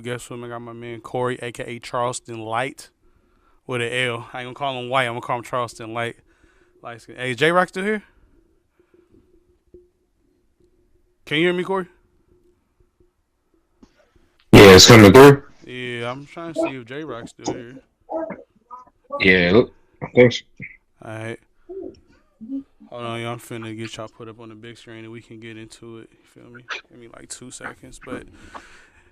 Guess what? I got my man Corey, aka Charleston Light, with an L. I ain't gonna call him White. I'm gonna call him Charleston Light. Light skin. Hey, J Rock still here? Can you hear me, Corey? Yeah, it's coming through. Yeah, I'm trying to see if J Rock's still here. Yeah, look, I think so. All right, hold on, y'all. I'm finna get y'all put up on the big screen and we can get into it. You feel me? Give me like 2 seconds, but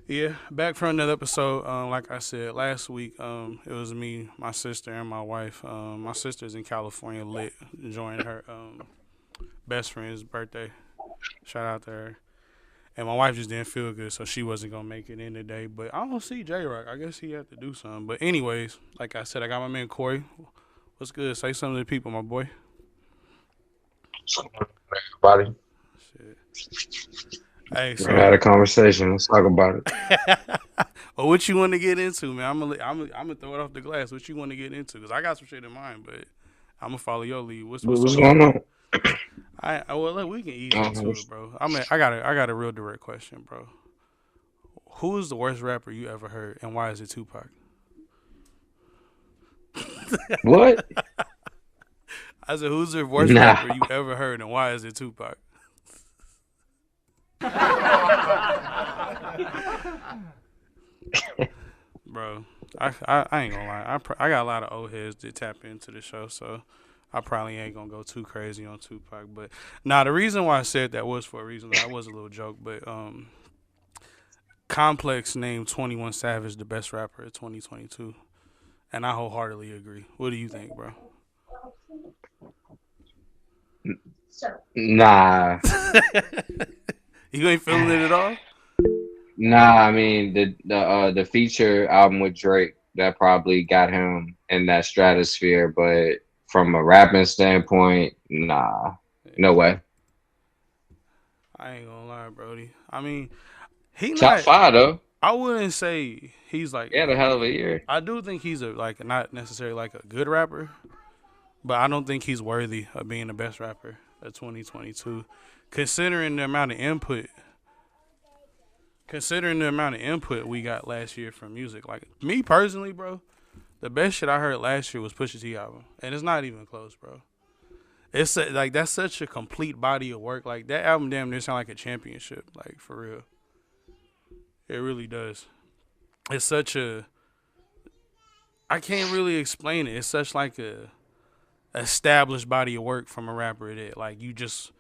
yeah, back for another episode. Like I said last week, it was me, my sister, and my wife. My sister's in California, lit, enjoying her best friend's birthday. Shout out to her. And my wife just didn't feel good, so she wasn't gonna make it in today. But I don't see J Rock. I guess he had to do something. But anyways, like I said, I got my man Corey. What's good? Say something to the people, my boy. What's going on, everybody? Shit. Hey, We had so a conversation. Let's talk about it. well, what you want to get into, man? I'm gonna throw it off the glass. What you want to get into? Cause I got some shit in mind, but I'm gonna follow your lead. What's What's on your going mind? on? Well, look, we can ease into it, what's- bro. I got a real direct question, bro. Who is the worst rapper you ever heard, and why is it Tupac? what? I said, who's the worst rapper Nah. you ever heard, and why is it Tupac? Bro, I ain't gonna lie. I got a lot of old heads that tap into the show, so I probably ain't gonna go too crazy on Tupac. But nah, the reason why I said that was for a reason. That was a little joke, but Complex named 21 Savage the best rapper of 2022, and I wholeheartedly agree. What do you think, bro? Nah. You ain't feeling it at all? Nah, I mean the feature album with Drake that probably got him in that stratosphere, but from a rapping standpoint, nah. No Yeah, way. I ain't gonna lie, Brody. I mean, he Top not. five though. I wouldn't say he's like. He had a hell of a year. I do think he's a like not necessarily like a good rapper, but I don't think he's worthy of being the best rapper of 2022, considering the amount of input. Considering the amount of input we got last year from music, like me personally, bro, the best shit I heard last year was Pusha T album, and it's not even close, bro. Like that's such a complete body of work. Like that album, damn near sound like a championship. Like for real, it really does. It's such a I can't really explain it. It's such like a established body of work from a rapper that like you just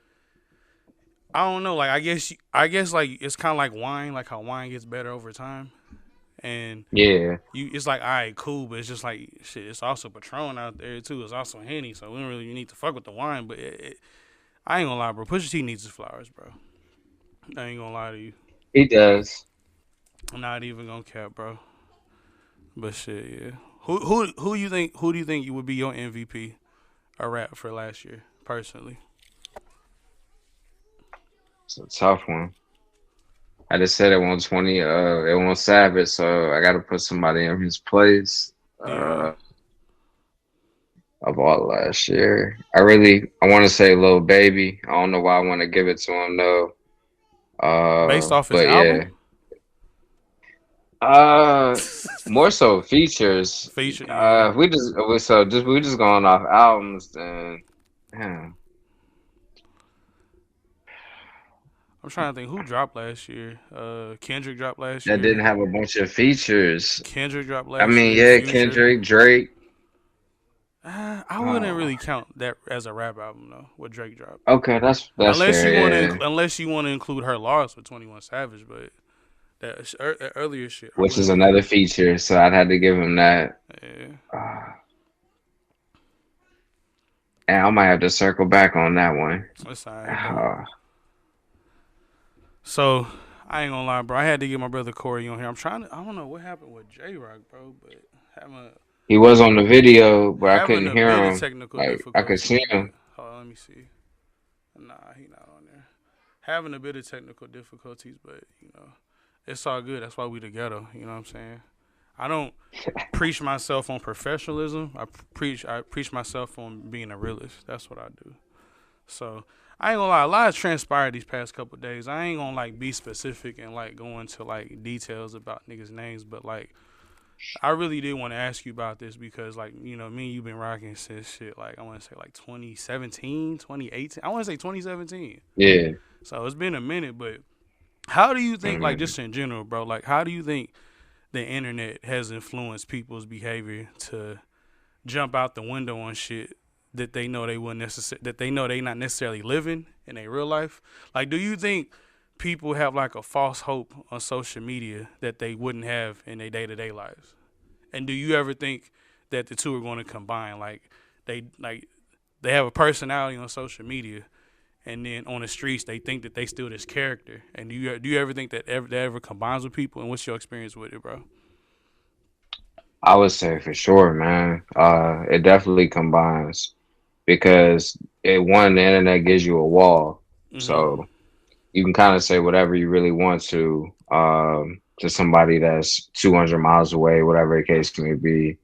I don't know. Like I guess like it's kind of like wine. Like how wine gets better over time, and Yeah. it's like all right, cool, but it's just like shit. It's also Patron out there too. It's also Henny, so we don't really need to fuck with the wine. But I ain't gonna lie, bro. Pusha T needs his flowers, bro. I ain't gonna lie to you. He does. I'm not even gonna cap, bro. But shit, yeah. Who do you think you would be your MVP a rap for last year, personally? It's a tough one. I just said it won't 20, it won't Savage, so I gotta put somebody in his place. Yeah. Uh, of all last year. I want to say Lil Baby. I don't know why I want to give it to him though. Based off his But album, yeah. Uh, More so features. feature, yeah. If we just going off albums, then yeah. I'm trying to think who dropped last year. Kendrick dropped last That didn't year. have a bunch of features. Kendrick dropped I last mean, year. yeah, Future. Kendrick, Drake. I wouldn't Oh, really count that as a rap album though. What Drake dropped, okay, that's unless fair. you want Yeah. to, include her loss with 21 Savage, but that earlier shit, I Which is wouldn't really. another feature, so I'd have to give him that. Yeah. Uh, and I might have to circle back on that one. That's alright, bro. Uh, So I ain't gonna lie, bro. I had to get my brother Corey on here. I'm trying to. I don't know what happened with J Rock, bro, but having a, he was on the video, but I having couldn't a hear bit of him. technical Like I could difficulties, see but him. hold on, let me see. Nah, he not on there. Having a bit of technical difficulties, but it's all good. That's why we together. You know what I'm saying? I don't preach myself on professionalism. I preach myself on being a realist. That's what I do. So I ain't gonna lie, a lot has transpired these past couple of days. I ain't gonna like be specific and like go into like details about niggas' names, but like I really did want to ask you about this because like me and you've been rocking since shit like I want to say like 2017, 2018. I want to say 2017. Yeah, So it's been a minute, but how do you think like mm, just in general, bro? Like how do you think the internet has influenced people's behavior to jump out the window on shit that they know they wouldn't that they know they not necessarily living in their real life? Like, do you think people have like a false hope on social media that they wouldn't have in their day to day lives? And do you ever think that the two are going to combine? Like they have a personality on social media, and then on the streets they think that they still this character. And do you ever think that ever combines with people? And what's your experience with it, bro? I would say for sure, man. It definitely combines because the internet gives you a wall, Mhm. so you can kind of say whatever you really want to somebody that's 200 miles away, whatever the case may be,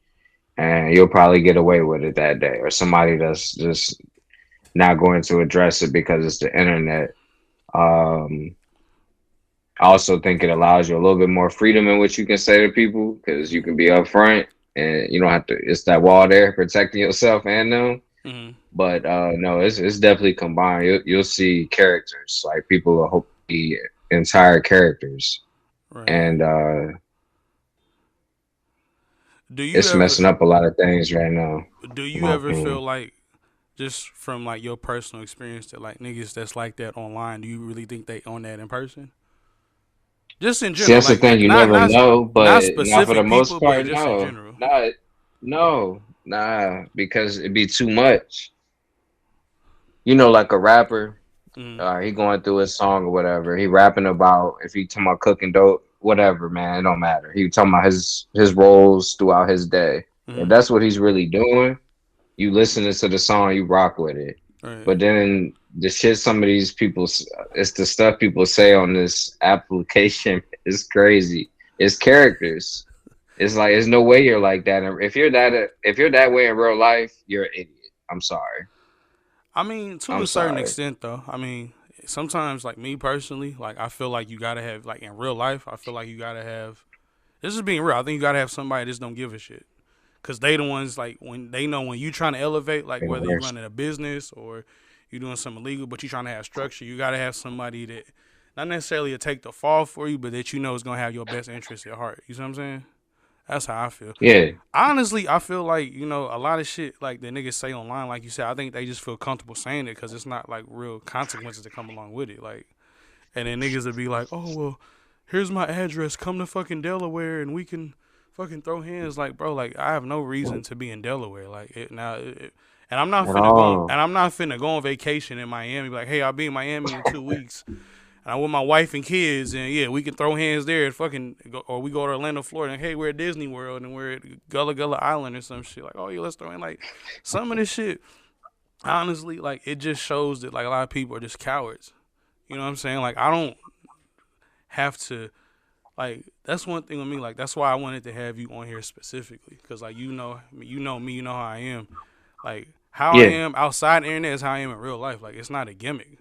and you'll probably get away with it that day. Or somebody that's just not going to address it because it's the internet. Um, I also think it allows you a little bit more freedom in what you can say to people because you can be upfront and you don't have to. It's that wall there protecting yourself and them. Mhm. But no, it's definitely combined. You'll see characters like people will hope the entire characters, Right. and Do you it's ever messing up a lot of things right now, do in you my ever feel opinion. like just from like your personal experience that like niggas that's like that online, do you really think they own that in person? Just in See, general, that's the like thing. like You not never not know, not but not for the specific most people, but part. just in No, general. not no, nah, because it'd be too much. Like a rapper. Mm, He going through his song or whatever. He rapping about if he talking about cooking dope, whatever, man. It don't matter. He talking about his roles throughout his day. If mm, that's what he's really doing, you listening to the song, you rock with it. right. But then the shit some of these people, it's the stuff people say on this application is crazy. It's characters. It's like there's no way you're like that. And if you're that way in real life, you're an idiot. I'm sorry. I mean, to I'm a certain sorry. extent, though. I mean, sometimes, like me personally, like I feel like you gotta have, like in real life, I feel like you gotta have. This is being real. I think you gotta have somebody that just don't give a shit, cause they the ones like when they know when you trying to elevate, like Been whether you worse. running a business or you doing something illegal, but you trying to have structure. You gotta have somebody that not necessarily to take the fall for you, but that you know is gonna have your best interest at heart. You see what I'm saying? That's how I feel. Yeah. Honestly, I feel like a lot of shit like the niggas say online, like you said. I think they just feel comfortable saying it because it's not like real consequences that come along with it. Like, and then niggas would be like, "Oh well, here's my address. Come to fucking Delaware and we can fucking throw hands." Like, bro, like I have no reason to be in Delaware. Like, and I'm not At finna go. all. And I'm not finna go on vacation in Miami. Be like, hey, I'll be in Miami in 2 weeks. And I'm with my wife and kids, and yeah, we can throw hands there and fucking, or we go to Orlando, Florida, and hey, we're at Disney World and we're at Gullah Gullah Island or some shit. Like, oh yeah, let's throw in like some of this shit. Honestly, like it just shows that like a lot of people are just cowards. You know what I'm saying? Like I don't have to like that's one thing with me. Like that's why I wanted to have you on here specifically because like you know me, you know how I am. Like how I Yeah. am outside the internet is how I am in real life. Like it's not a gimmick.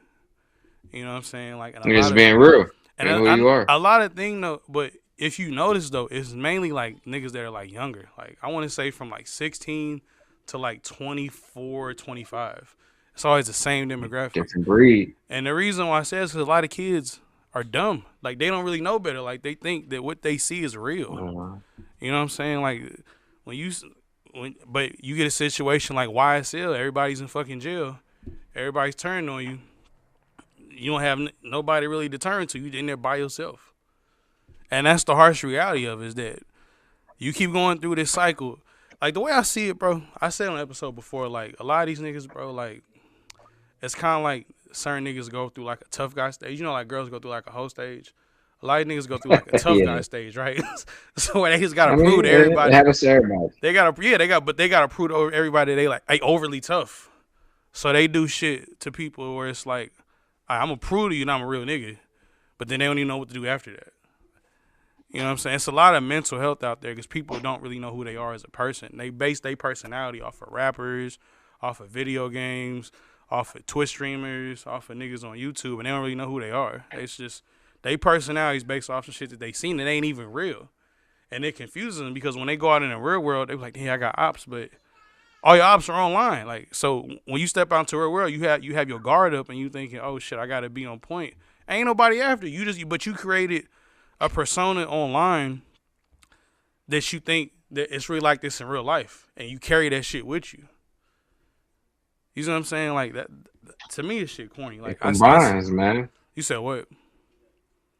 You know what I'm saying? Like and a It's lot of being real. and Being who you are. a lot of thing though. But if you notice though, it's mainly like niggas that are like younger. Like I want to say from like 16 to like 24, 25. It's always the same demographic. Different breed. And the reason why I say is because a lot of kids are dumb. Like they don't really know better. Like they think that what they see is real. Uh, You know what I'm saying? Like when you but you get a situation like YSL, everybody's in fucking jail. Everybody's turning on you. You don't have nobody really to turn to. You in there by yourself, and that's the harsh reality of it, is that you keep going through this cycle. Like the way I see it, bro. I said on an episode before, like a lot of these niggas, bro. Like it's kind of like certain niggas go through like a tough guy stage. You know, like girls go through like a hoe stage. A lot of niggas go through like a tough guy yeah. stage, right? So they just gotta I prove mean, to it everybody. happens to everybody. They gotta prove to everybody they overly tough. So they do shit to people where it's like, I'm gonna prove to you, and I'm a real nigga. But then they don't even know what to do after that. You know what I'm saying? It's a lot of mental health out there because people don't really know who they are as a person. They base their personality off of rappers, off of video games, off of Twitch streamers, off of niggas on YouTube, and they don't really know who they are. It's just they personalities based off of shit that they seen that ain't even real, and it confuses them because when they go out in the real world, they be like, "Hey, I got ops," but all your ops are online. Like, so when you step out into the real world, you have your guard up and you thinking, "Oh shit, I gotta be on point." Ain't nobody after you. But you created a persona online that you think that it's really like this in real life, and you carry that shit with you. You know what I'm saying? Like that. To me, this shit corny. Like It combines, man. You said what?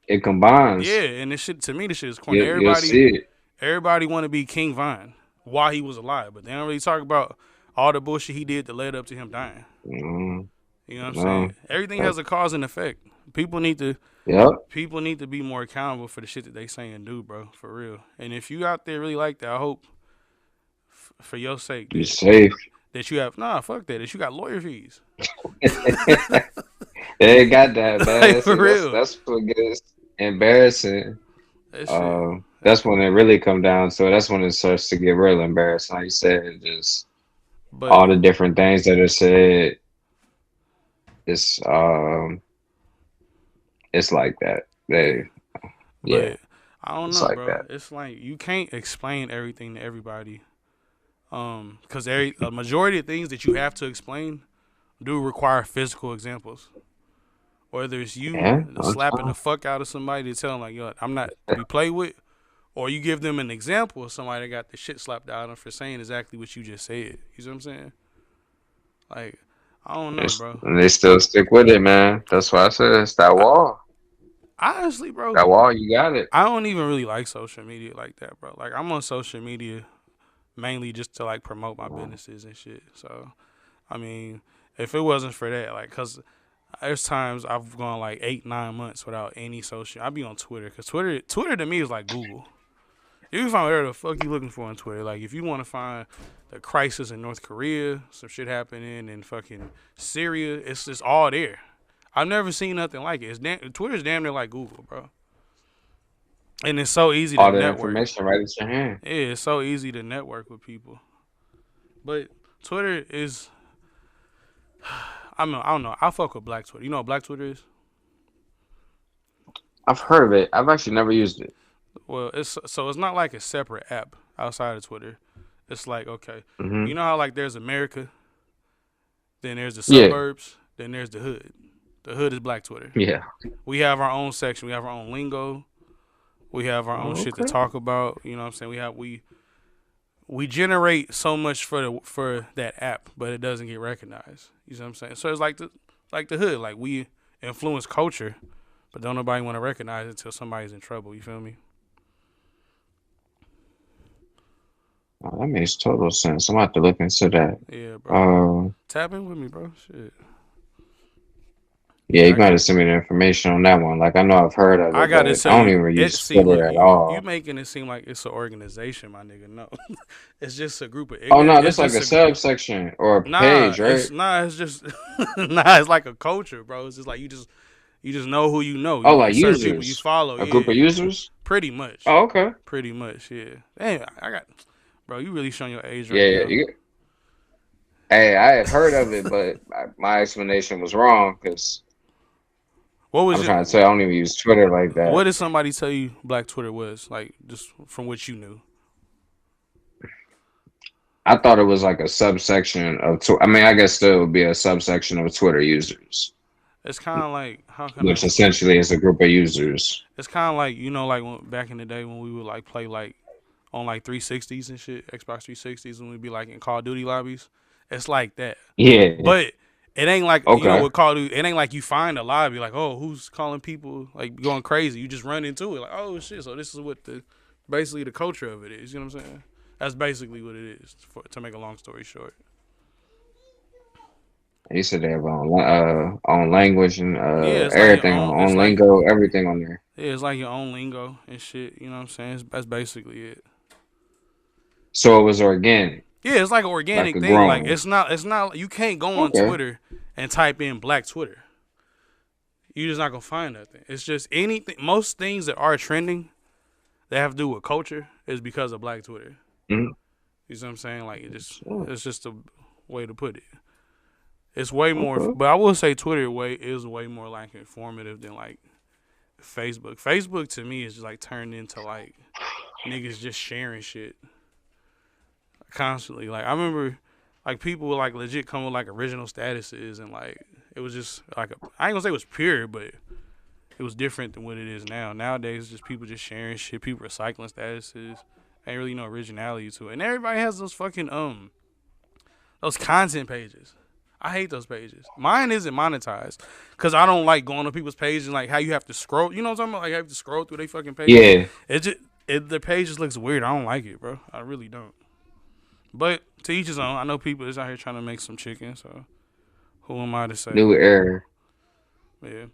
It combines. Yeah, and this shit to me, this shit is corny. You'll see it. Everybody want to be King Vine while he was alive, but they don't really talk about all the bullshit he did that led up to him dying. Mm-hmm. You know what I'm saying? Everything has a cause and effect. People need to be more accountable for the shit that they say and do, bro. For real. And if you out there really like that, I hope for your sake be safe. That you have fuck that. That you got lawyer fees. They got that, man. Like, for real. That's what gets embarrassing. That's when it really come down to it. That's when it starts to get real embarrassing. Like you said, just all the different things that are said. It's like that. I don't know, like bro. That. It's like you can't explain everything to everybody. Because a majority of things that you have to explain do require physical examples. Whether it's you slapping the fuck out of somebody to tell them like, yo, I'm not to be played with, or you give them an example of somebody that got the shit slapped out of them for saying exactly what you just said. You see what I'm saying? Like, I don't know, bro. And they still stick with it, man. That's why I said it's that wall. Honestly, bro. That wall, you got it. I don't even really like social media like that, bro. Like, I'm on social media mainly just to, like, promote my businesses and shit. So, I mean, if it wasn't for that, like, because there's times I've gone, like, 8-9 months without any social. I'd be on Twitter, because Twitter to me is like Google. You can find whatever the fuck you looking for on Twitter. Like, if you want to find the crisis in North Korea, some shit happening in fucking Syria, it's just all there. I've never seen nothing like it. Twitter's damn near like Google, bro. And it's so easy to network. All the information right at your hand. Yeah, it's so easy to network with people. But Twitter is, I don't know. I fuck with Black Twitter. You know what Black Twitter is? I've heard of it. I've actually never used it. Well, it's not like a separate app outside of Twitter. It's like, okay, you know how like there's America, then there's the suburbs, then there's the hood. The hood is Black Twitter. Yeah. We have our own section. We have our own lingo. We have our own shit to talk about. You know what I'm saying? We generate so much for that app, but it doesn't get recognized. You know what I'm saying? So it's like the hood. Like, we influence culture, but don't nobody want to recognize it until somebody's in trouble. You feel me? Oh, that makes total sense. I'm gonna have to look into that. Yeah, bro. Tap in with me, bro. Shit. Yeah, you gotta send me the information on that one. Like, I know I've heard of it. I gotta say, I don't even use Twitter at all. You making it seem like it's an organization, my nigga. No, it's just a group of. Oh no, it's like a subsection or a page, right? It's just it's like a culture, bro. It's just like you just know who you know. Oh, like users, people you follow, a group of users. Pretty much. Oh, okay. Pretty much, yeah. Damn, bro. You really showing your age right now. Yeah. Hey, I had heard of it, but my explanation was wrong because. I'm trying to say I don't even use Twitter like that. What did somebody tell you Black Twitter was? Like, just from what you knew. I thought it was like a subsection of I mean, I guess still would be a subsection of Twitter users. It's kind of like which essentially is a group of users. It's kind of like, you know, like back in the day when we would like play like on like 360s and shit, Xbox 360s, and we'd be like in Call of Duty lobbies. It's like that. Yeah. But it ain't like, you know, with Call of Duty, it ain't like you find a lobby like, oh, who's calling people like going crazy? You just run into it like, oh shit. So this is what basically the culture of it is. You know what I'm saying? That's basically what it is. To make a long story short. You said they have own language and everything, like own lingo, everything on there. Yeah, it's like your own lingo and shit. You know what I'm saying? That's basically it. So it was organic. Yeah, it's like an organic thing. Like it's not. You can't go on Twitter and type in Black Twitter. You're just not gonna find nothing. It's just anything. Most things that are trending that have to do with culture is because of Black Twitter. Mm-hmm. You see what I'm saying? Like it's just a way to put it. It's way more, Okay. but I will say Twitter is way more like informative than like Facebook. Facebook to me is just like turned into like niggas just sharing shit constantly. Like I remember, like people would like legit come with like original statuses and like it was just like I ain't gonna say it was pure, but it was different than what it is now. Nowadays, it's just people just sharing shit, people recycling statuses. Ain't really no originality to it, and everybody has those fucking those content pages. I hate those pages. Mine isn't monetized because I don't like going to people's pages and like how you have to scroll. You know what I'm talking about? Like you have to scroll through their fucking pages. Yeah. It just their page just looks weird. I don't like it, bro. I really don't. But to each his own. I know people is out here trying to make some chicken, so who am I to say? New era. Yeah.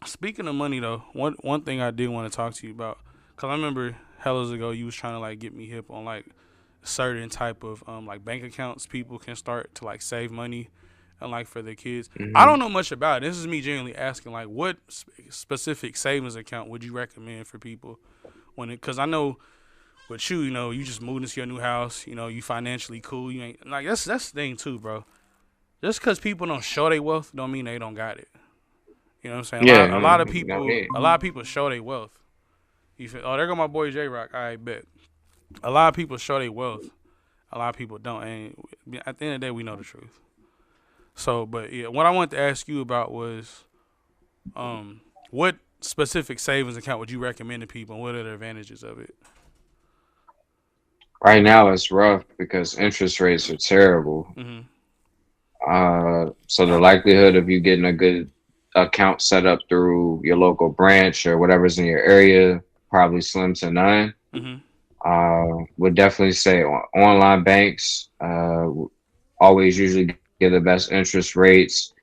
Speaking of money though, one thing I did want to talk to you about, cause I remember hellas ago you was trying to like get me hip on like certain type of like bank accounts people can start to like save money and like for their kids. I Hmm. don't know much about it. This is me genuinely asking like what specific savings account would you recommend for people when it? Cause I know with you, you know, you just moved into your new house. You know, you financially cool. You ain't like that's the thing too, bro. Just cause people don't show their wealth, don't mean they don't got it. You know what I'm saying? Yeah. A lot of people show their wealth. You feel? Oh, there go my boy J Rock. I bet. A lot of people show their wealth. A lot of people don't. And at the end of the day, we know the truth. So, but yeah, what I wanted to ask you about was, what specific savings account would you recommend to people, and what are the advantages of it? Right now it's rough because interest rates are terrible. Mhm. So the likelihood of you getting a good account set up through your local branch or whatever's in your area probably slim to none. Mhm. Would definitely say online banks always usually give the best interest rates.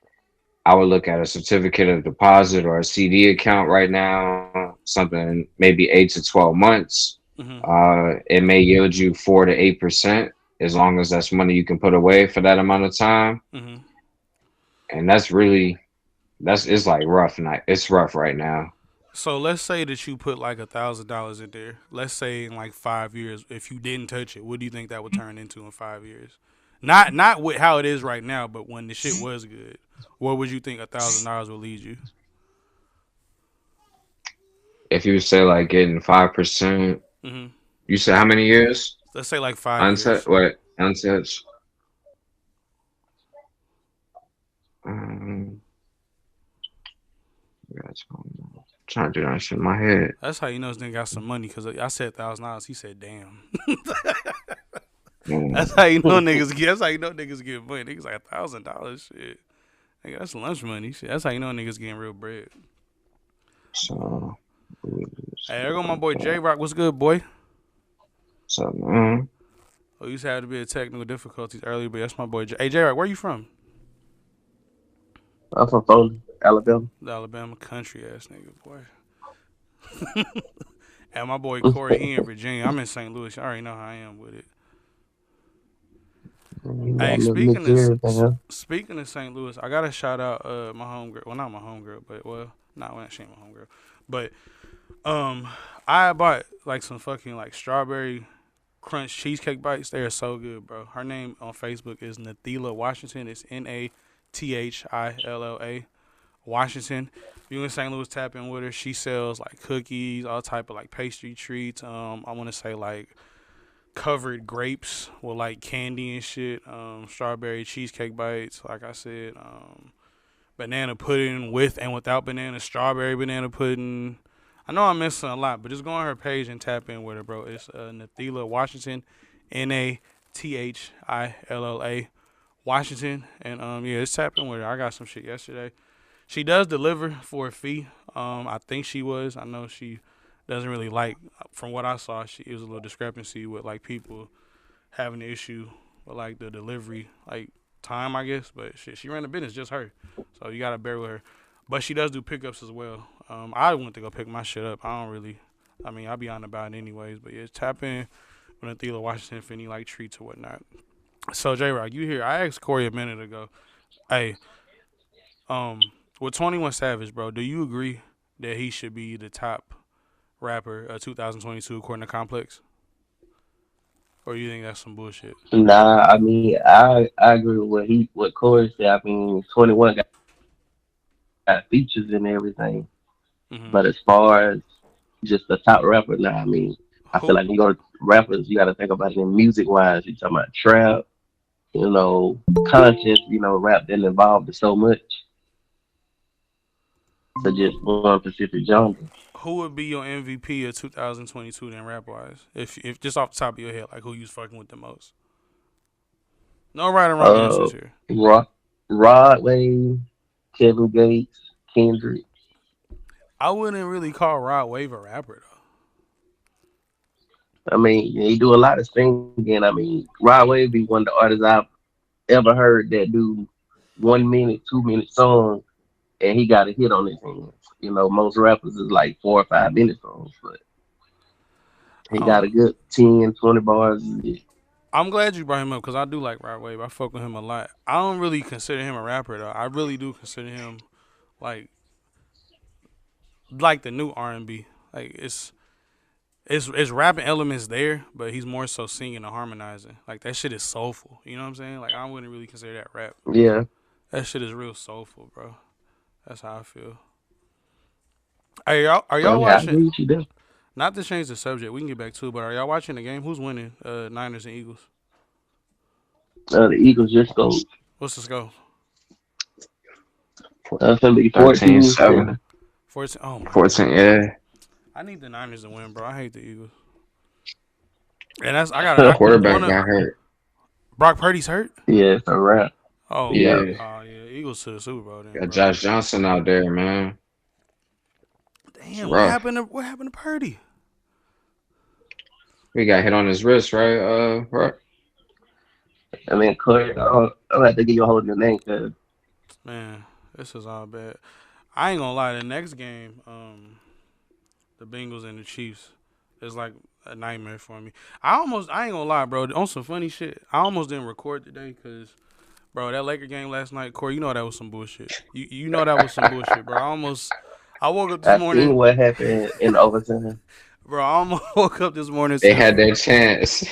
I would look at a certificate of deposit or a CD account right now, something maybe 8 to 12 months. Mhm. It may yield you 4 to 8% as long as that's money you can put away for that amount of time. Mhm. And that's really that's it's like rough night. It's rough right now. So let's say that you put like $1,000 in there. Let's say in like 5 years, if you didn't touch it, what do you think that would turn into in 5 years? Not with how it is right now, but when the shit was good, what would you think $1,000 would lead you? If you say like getting 5%, Hmm. you said how many years? Let's say like 5 years. Untouched what? Untouched. Um, that's- I'm trying to do that shit in my head. That's how you know this nigga got some money because I said $1,000. He said, "Damn." That's how you know Mm. niggas get. That's how you know niggas get money. Niggas like $1,000. Shit, nigga, that's lunch money. Shit, that's how you know niggas getting real bread. So, Hey, there go my boy J Rock. What's good, boy? so, Oh, you used to have a bit of technical difficulties earlier, but that's my boy J. Hey, J Rock, where you from? I'm from Foley, Alabama. The Alabama country ass nigga, boy. And my boy Corey, he in Virginia. I'm in St. Louis. I already know how I am with it. You got Hey, a little mix of everything, speaking of St. Louis, I gotta shout out my homegirl. Well, not my homegirl, but she ain't my homegirl. But um, I bought like some fucking like strawberry crunch cheesecake bites. They are so good, bro. Her name on Facebook is Nathila Washington. It's Nathilla Washington. If you in St. Louis, tap in with her. She sells like cookies, all type of like pastry treats. I want to say like covered grapes with like candy and shit. Strawberry cheesecake bites, like I said. Banana pudding with and without banana. Strawberry banana pudding. I know I'm missing a lot, but just go on her page and tap in with her, bro. It's Nathila Washington, Nathilla Washington, and yeah, just tap in with her. I got some shit yesterday. She does deliver for a fee. I think she was. I know she doesn't really like. From what I saw, it was a little discrepancy with like people having the issue with like the delivery like time, I guess. But shit, she ran the business, just her. So you gotta bear with her. But she does do pickups as well. I went to go pick my shit up. I don't really. I mean, I'll be on about it anyways. But yeah, tap in with Athena Washington for any like treats or whatnot. So J Rock, you here? I asked Corey a minute ago. Hey, um, with 21 Savage, bro, do you agree that he should be the top rapper of 2022 according to Complex? or you think that's some bullshit? Nah, I mean, I agree with what Corey said. I mean, 21 got features and everything, Hmm. but as far as just the top rapper, nah, I mean, I feel Who like when you go to rappers, you got to think about it music wise. You talking about trap, you know, conscious, rap didn't evolve so much to just one specific genre. who would be your MVP of 2022 then rap wise? If just off the top of your head, like who you was fucking with the most? No right or wrong Uh, answers here. Rod, Rod Wave, Kevin Gates, Kendrick. I wouldn't really call Rod Wave a rapper I mean, he do a lot of singing. I mean, Rod Wave be one of the artists I've ever heard that do 1 minute, 2 minute song, and he got a hit on his hands. Most rappers is like 4 or 5 minute songs, but he got though. a good 10, 20 bars. I'm glad you brought him up because I do like Rod Wave. I fuck with him a lot. I don't really consider him a rapper though. I really do consider him like the new R&B. Like it's rapping elements there, but he's more so singing and harmonizing. Like that shit is soulful. You know what I'm saying? Like I wouldn't really consider that rap. Yeah, That shit is real soulful, bro. That's how I feel. Are y'all I watching? agree with you there. Not to change the subject, we can get back to it. But are y'all watching the game? Who's winning? Niners and Eagles. The Eagles just go. What's the score? It's gonna be 13, 14. 7, 14. Oh my 14. god. Yeah. I need the Niners to win, bro. I hate the Eagles. And that's I got to Quarterback one of got hurt. Brock Purdy's hurt. Yeah, it's a wrap. Oh, Yeah. Yeah. oh yeah, Eagles to the Super Bowl then, Got bro. Josh Johnson out there, man. It's Damn, rough. what happened to Purdy? He got hit on his wrist, right? Right. I mean, Corey, I'll have to give you a hold of your name because Man, this is all bad. I ain't gonna lie. The next game, the Bengals and the Chiefs, is like a nightmare for me. I ain't gonna lie, bro. On some funny shit, I almost didn't record today because, bro, that Laker game last night, Corey, you know that was some bullshit. You know that was some bullshit, bro. I woke up this I seen morning, what happened in overtime. bro. I almost woke up this morning They to had the their chance.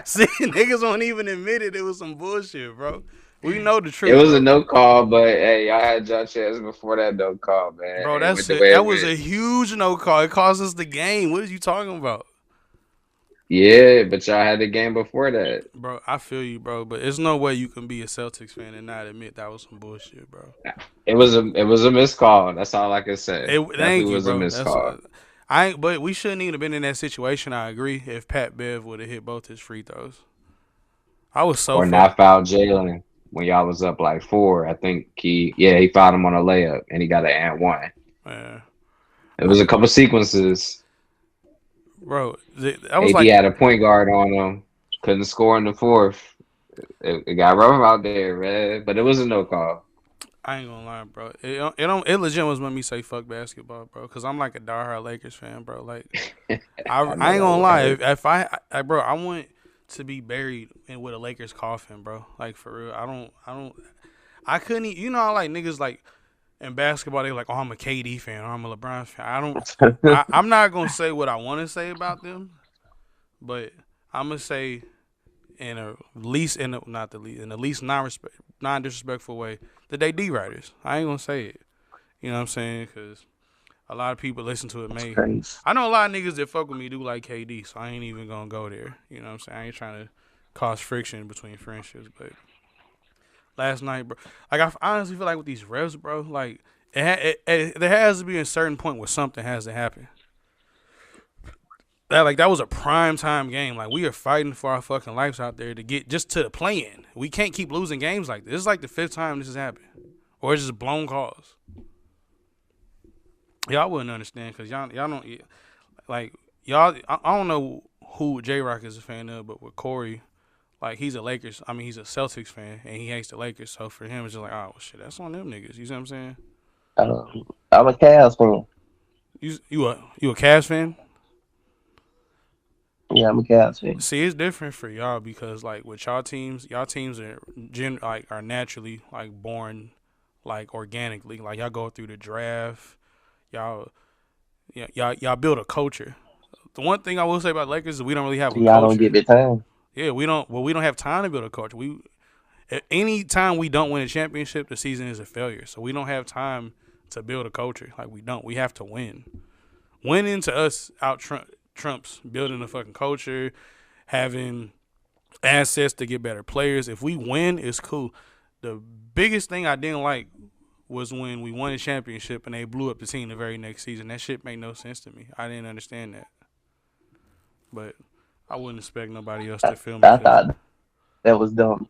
see niggas won't even admit it. It was some bullshit, bro. We know the It truth, was a bro. no call, but hey, y'all had your chance before that no call, man. Bro, It went that's the it. way That it was went. a huge no call. It cost us the game. What are you talking about? Yeah, but y'all had the game before that. Bro, I feel you, bro, but there's no way you can be a Celtics fan and not admit that was some bullshit, bro. It was a missed call. That's all I can say. Thank Definitely you, was a bro. missed call. But we shouldn't even have been in that situation. I agree. If Pat Bev would have hit both his free throws, I was so Or fuck. not foul Jalen when y'all was up like 4. I think he fouled him on a layup and he got an and one. Man, It was a couple sequences. bro, I was AD like, had a point guard on him. Couldn't score in the fourth. It got rough out there, man. But it was a no call. I ain't gonna lie, bro. It legit was when me say fuck basketball, bro. Cause I'm like a diehard Lakers fan, bro. Like I I know ain't that gonna would lie. hurt. Bro, I want to be buried with a Lakers coffin, bro. Like for real. I couldn't. You know how like niggas like in basketball they like, oh, I'm a KD fan or I'm a LeBron fan. I'm not gonna say what I want to say about them, but I'm gonna say in a least in a, not the least in the least non disrespectful way that they D writers. I ain't gonna say it. You know what I'm saying? Because a lot of people listen to it. It's May crazy. I know a lot of niggas that fuck with me do like KD, so I ain't even gonna go there. You know what I'm saying? I ain't trying to cause friction between friendships, but last night, bro, like I honestly feel like with these refs, bro, like there has to be a certain point where something has to happen. That was a prime time game. Like we are fighting for our fucking lives out there to get just to the play-in. We can't keep losing games like this. This is like the 5th time this has happened, or it's just blown calls. Y'all wouldn't understand because y'all don't like y'all. I don't know who J Rock is a fan of, but with Corey, like he's a Lakers. I mean, he's a Celtics fan and he hates the Lakers. So for him, it's just like, oh well, shit, that's on them niggas. You see what I'm saying? I'm a Cavs fan. You a Cavs fan? Yeah, I'm a Cavs fan. See, it's different for y'all because like with y'all teams are are naturally like born like organically. Like y'all go through the draft, y'all y'all build a culture. the one thing I will say about Lakers is we don't really have a Y'all don't culture. get the time. Yeah, we don't. Well, we don't have time to build a culture. Any time we don't win a championship, the season is a failure. So we don't have time to build a culture. Like we don't. We have to win. Winning to us trumps building a fucking culture, having assets to get better players. If we win, it's cool. The biggest thing I didn't like was when we won a championship and they blew up the team the very next season. That shit made no sense to me. I didn't understand that. But I wouldn't expect nobody else to feel me. I thought that was dumb.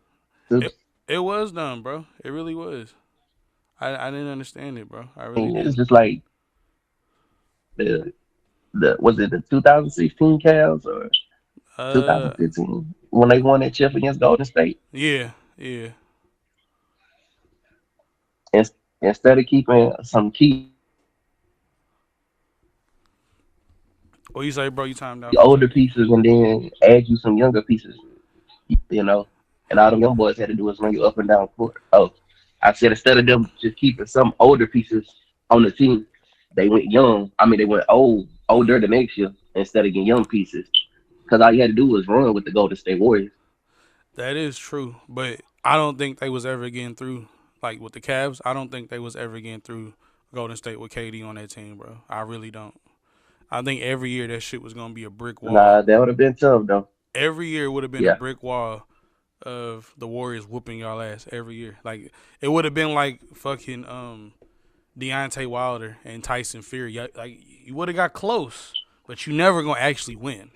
It was dumb, bro. It really was. I didn't understand it, bro. I really It's didn't. just like the was it the 2016 Cavs or Uh, 2015 when they won that chip against Golden State? yeah, yeah. In- Instead of keeping some key What you say, bro? You timed out for a older second. pieces and then add you some younger pieces, you know, and all them young boys had to do was run you up and down court. Oh, I said instead of them just keeping some older pieces on the team, they went young. I mean, they went older the next year instead of getting young pieces. Because all you had to do was run with the Golden State Warriors. That is true, but I don't think they was ever getting through. Like with the Cavs, I don't think they was ever getting through Golden State with KD on that team, bro. I really don't. I think every year that shit was gonna be a brick Nah, wall. that would have been tough though. Every year would have been a Yeah, brick wall of the Warriors whooping y'all ass every year. Like it would have been like fucking Deontay Wilder and Tyson Fury. Like you would have got close, but you never gonna actually win.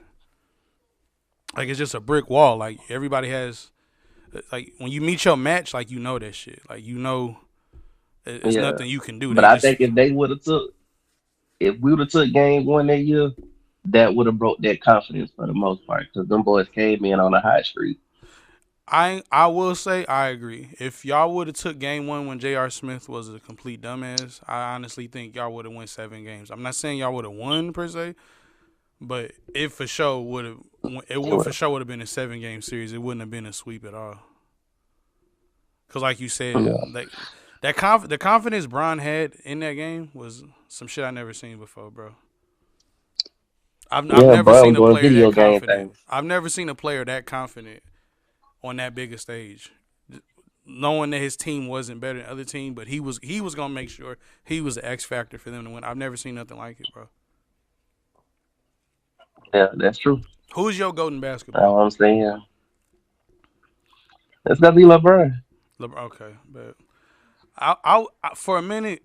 Like it's just a brick wall. Like everybody has, like when you meet your match, like you know that shit. Like you know, it's yeah. nothing you can do. But They I just think if we would have took game one that year, that would have broke that confidence for the most part. Because them boys came in on a hot streak. I will say I agree. If y'all would have took game one when J.R. Smith was a complete dumbass, I honestly think y'all would have won 7 games. I'm not saying y'all would have won per se, but it for sure would have. It would for sure would have been a 7 game series. It wouldn't have been a sweep at all. Cause like you said, Yeah, the confidence Bron had in that game was some shit I never seen before, bro. I've yeah, never bro, seen I'm a doing player that video game confident. things. I've never seen a player that confident on that big a stage, knowing that his team wasn't better than other team, but he was gonna make sure he was the X factor for them to win. I've never seen nothing like it, bro. Yeah, that's true. Who's your GOAT in That's basketball? what I'm saying. It's gonna be LeBron. Okay, but I for a minute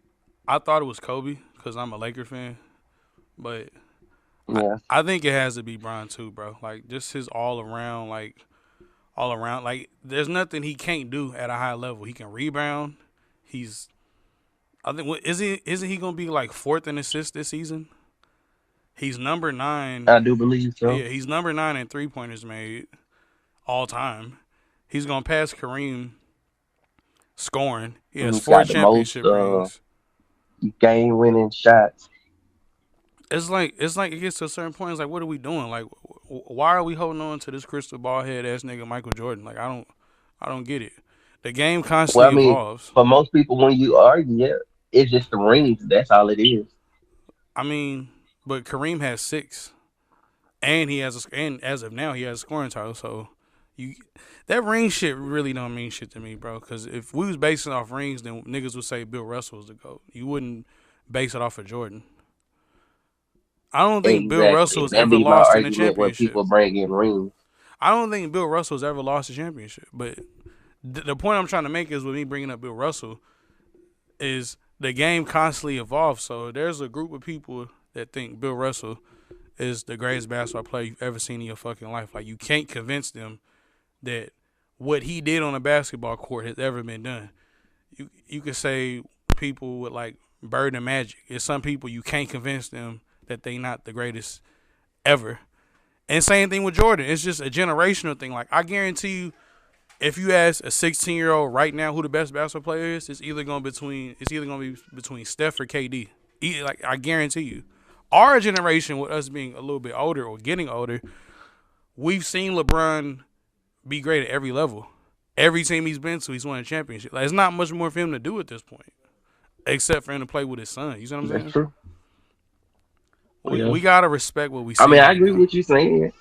I thought it was Kobe because I'm a Laker fan, but I Yeah, I think it has to be Bron too, bro. Like just his all around. Like there's nothing he can't do at a high level. He can rebound. He's I think what is he isn't he gonna be like fourth in assists this season? He's number nine. I do believe so. Yeah, he's number 9 in 3-pointers made all time. He's gonna pass Kareem scoring. He has He's four got the most championship rings. game-winning shots. It's like it gets to a certain point. It's like, what are we doing? Like, why are we holding on to this crystal ball head ass nigga Michael Jordan? Like, I don't get it. The game Well, I constantly mean, evolves. for most people, when you argue, yeah, it's just the rings. That's all it is. I mean, but Kareem has 6, and and as of now he has a scoring title. So you that ring shit really don't mean shit to me, bro. Because if we was basing it off rings, then niggas would say Bill Russell was the GOAT. You wouldn't base it off of Jordan. I don't think Bill Exactly. Russell's That'd ever be my lost in a argument when championship. people bring in rings. I don't think Bill Russell's ever lost a championship. But the point I'm trying to make is with me bringing up Bill Russell is the game constantly evolves. So there's a group of people that think Bill Russell is the greatest basketball player you've ever seen in your fucking life. Like you can't convince them that what he did on a basketball court has ever been done. You could say people with like Bird and Magic. It's some people you can't convince them that they not the greatest ever. And same thing with Jordan. It's just a generational thing. Like I guarantee you, if you ask a 16-year-old right now who the best basketball player is, it's either gonna be between Steph or KD. Like I guarantee you. Our generation, with us being a little bit older or getting older, we've seen LeBron be great at every level. Every team he's been to, he's won a championship. Like, it's not much more for him to do at this point, except for him to play with his son. You see what I'm That's saying? true. we Yeah. gotta respect what we I see mean, I right agree now. with you saying.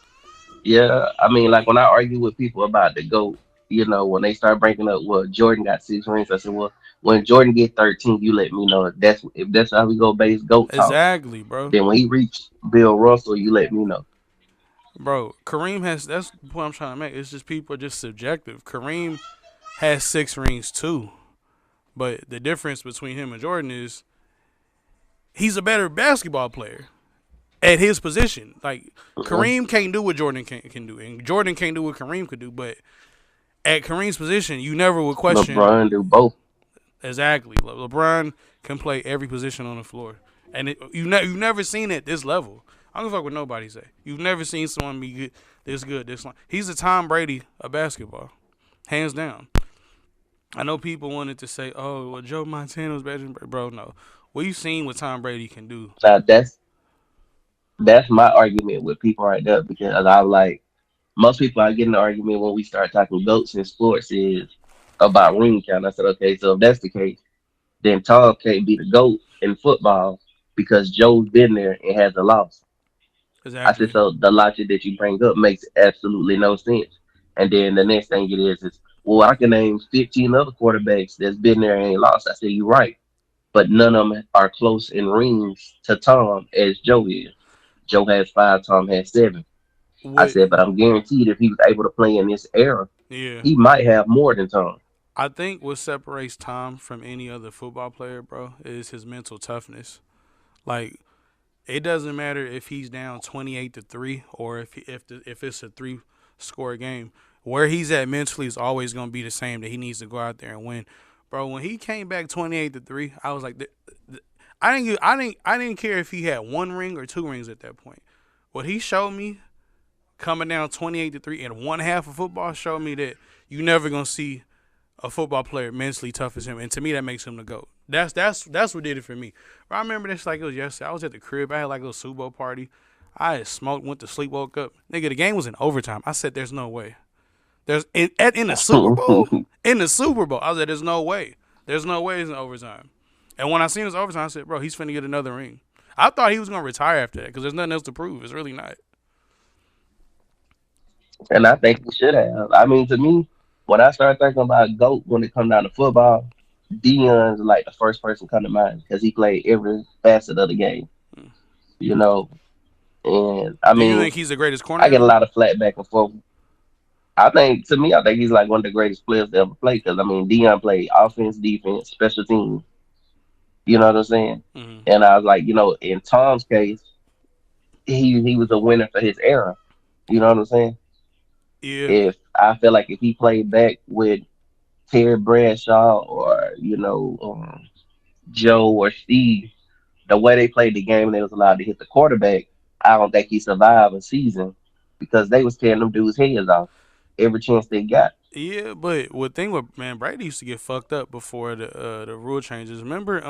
Yeah, I mean, like when I argue with people about the GOAT, when they start breaking up, well, Jordan got 6 rings. I said, well, when Jordan get 13, you let me know if that's how we go base GOAT talk. Exactly, bro. Then when he reached Bill Russell, you let me know. Bro, Kareem has. That's the point I'm trying to make. It's just people are just subjective. Kareem has 6 rings too, but the difference between him and Jordan is he's a better basketball player at his position. Like Mhm. Kareem can't do what Jordan can do, and Jordan can't do what Kareem could do. But at Kareem's position, you never would question LeBron do both. exactly. LeBron can play every position on the floor, and you've never seen it at this level. I don't give a fuck what nobody say. You've never seen someone be good, this long. He's the Tom Brady of basketball, hands down. I know people wanted to say, "Oh, well, Joe Montana was better than Brady." Bro, no. What you seen what Tom Brady can do? Now that's my argument with people right there because I like most people I get in the argument when we start talking goats in sports is about ring count. I said, okay, so if that's the case, then Tom can't be the GOAT in football because Joe's been there and has a loss. I said, Exactly. so the logic that you bring up makes absolutely no sense. And then the next thing it is, well, I can name 15 other quarterbacks that's been there and ain't lost. I said, you're right. But none of them are close in rings to Tom as Joe is. Joe has 5, Tom has 7. I What? said, but I'm guaranteed if he was able to play in this era, Yeah. he might have more than Tom. I think what separates Tom from any other football player, bro, is his mental toughness. Like it doesn't matter if he's down 28-3 or if it's a 3 score game. Where he's at mentally is always gonna be the same. That he needs to go out there and win, bro. When he came back 28-3, I was like, I didn't care if he had 1 ring or 2 rings at that point. What he showed me coming down 28-3 in one half of football showed me that you never gonna see a football player mentally tough as him, and to me that makes him the GOAT. That's what did it for me. I remember this like it was yesterday. I was at the crib. I had like a little Super Bowl party. I had smoked, went to sleep, woke up. Nigga, the game was in overtime. I said, "There's no way." In the Super Bowl, in the Super Bowl, I said, "There's no way. There's no way it's in overtime." And when I seen it was overtime, I said, "Bro, he's finna get another ring." I thought he was gonna retire after that because there's nothing else to prove. It's really not. And I think he should have. I mean, to me, when I start thinking about GOAT when it comes down to football, Dion's like the first person come to mind because he played every facet of the game, you know. And I Do you mean, think he's the greatest corner I get a ever? lot of flack back and forth. I think he's like one of the greatest players to ever play because I mean, Dion played offense, defense, special teams. You know what I'm saying? Mm-hmm. And I was like, in Tom's case, he was a winner for his era. You know what I'm saying? Yeah, If I feel like if he played back with Terry Bradshaw or Joe or Steve, the way they played the game and they was allowed to hit the quarterback, I don't think he survived a season because they was tearing them dudes' heads off every chance they got. yeah, but what thing with man Brady used to get fucked up before the rule changes. Remember,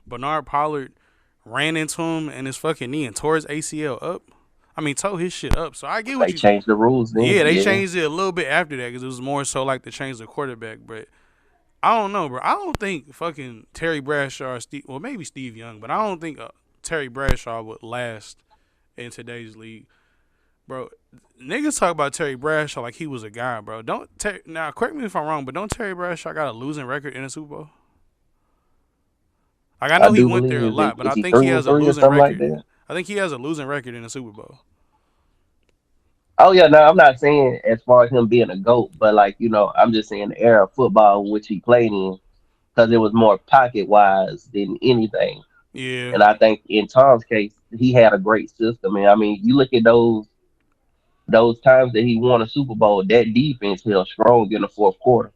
Bernard Pollard ran into him and his fucking knee and tore his ACL up. I mean, tore his shit up. So I get what They you. changed the rules then. Yeah, they Yeah, changed it a little bit after that because it was more so like to change the quarterback. But I don't know, bro. I don't think fucking Terry Bradshaw, or Steve, well maybe Steve Young, but I don't think Terry Bradshaw would last in today's league. Bro, niggas talk about Terry Bradshaw like he was a guy, bro. Now correct me if I'm wrong, but don't Terry Bradshaw got a losing record in the Super Bowl? Like I I know he do went there believe a is he lot, but is I he think he three and has a three or losing something like record. that. I think he has a losing record in the Super Bowl. Oh yeah, no, I'm not saying as far as him being a goat, but like I'm just saying the era of football which he played in because it was more pocket wise than anything. Yeah, And I think in Tom's case, he had a great system. And I mean, you look at those times that he won a Super Bowl, that defense held strong in the fourth quarter,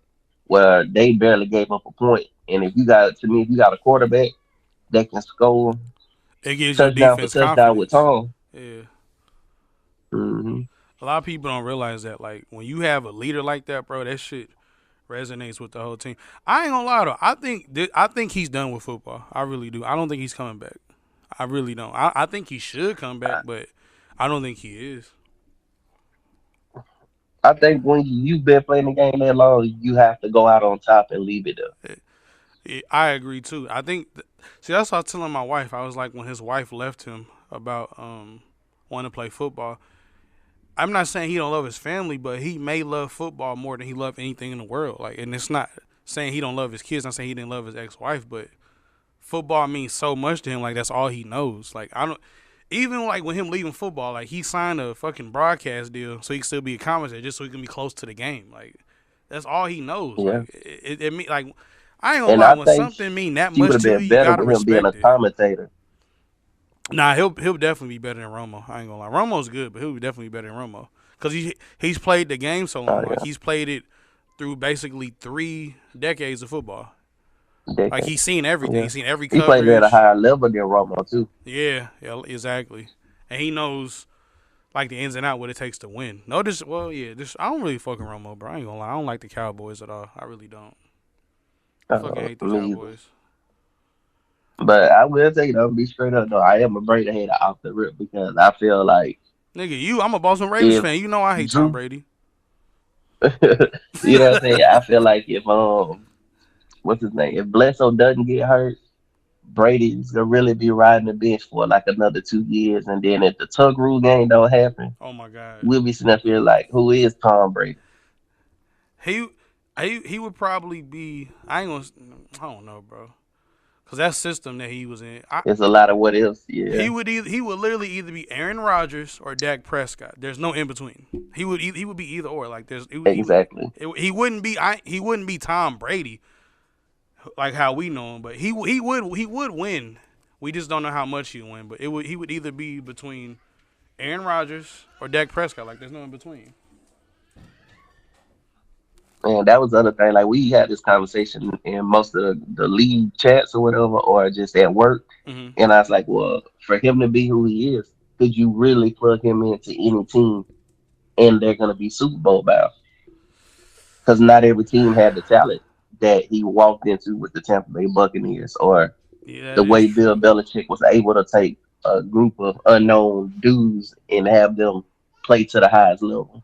where they barely gave up a point. And if you got a quarterback that can score it gives your touchdown for defense touchdown with confidence. Tom, Yeah, hmm a lot of people don't realize that. Like when you have a leader like that, bro, that shit resonates with the whole team. I ain't gonna lie though. I think he's done with football. I really do. I don't think he's coming back. I really don't. I think he should come back, I, but I don't think he is. I think when you've been playing the game that long, you have to go out on top and leave it up. I agree too. See, that's what I was telling my wife. I was like, when his wife left him about wanting to play football. I'm not saying he don't love his family, but he may love football more than he love anything in the world. Like, and it's not saying he don't love his kids. Not saying he didn't love his ex-wife, but football means so much to him. Like that's all he knows. Like I don't. Even like with him leaving football, like he signed a fucking broadcast deal so he can still be a commentator, just so he can be close to the game. Like that's all he knows. Yeah. Like it mean like I ain't gonna And lie. I When think something mean that he would much have to you, been you better gotta with him being a respect it. commentator. Nah, he'll definitely be better than Romo. I ain't gonna lie. Romo's good, but he'll be definitely better than Romo because he's played the game so Oh long. Like yeah, he's played it through basically 3 decades of football. Like decade. he's seen everything. Yeah, He's seen every he plays at a coverage. higher level than Romo too. Yeah, yeah, exactly. And he knows like the ins and out what it takes to win. No, this well, yeah, this I don't really fucking Romo, bro. I ain't gonna lie. I don't like the Cowboys at all. I really don't. I fucking hate the Me either. Cowboys. But I will tell you though, be straight up though, I am a Brady hater off the rip because I feel like Nigga, I'm a Boston Ravens if fan. You know I hate Tom Drew, Brady. you know what I'm saying? I feel like if what's his name? If Bledsoe doesn't get hurt, Brady's gonna really be riding the bench for like another 2 years, and then if the tug rule game don't happen, Oh my god. we'll be sitting up here like, who is Tom Brady? He he would probably be. I ain't gonna. I don't know, bro. Cause that system that he was in, It's a lot of what ifs. Yeah, he would literally either be Aaron Rodgers or Dak Prescott. There's no in between. He would be either or. Like there's exactly. he wouldn't be he wouldn't be Tom Brady like how we know him, but he would win. We just don't know how much he would win. But he would either be between Aaron Rodgers or Dak Prescott. Like there's no in between. And that was the other thing. Like we had this conversation in most of the league chats or whatever, or just at work. Hmm. And I was like, well, for him to be who he is, could you really plug him into any team and they're going to be Super Bowl bound? Because not every team had the talent that he walked into with the Tampa Bay Buccaneers, or Yeah, the that is way Bill true. Belichick was able to take a group of unknown dudes and have them play to the highest level.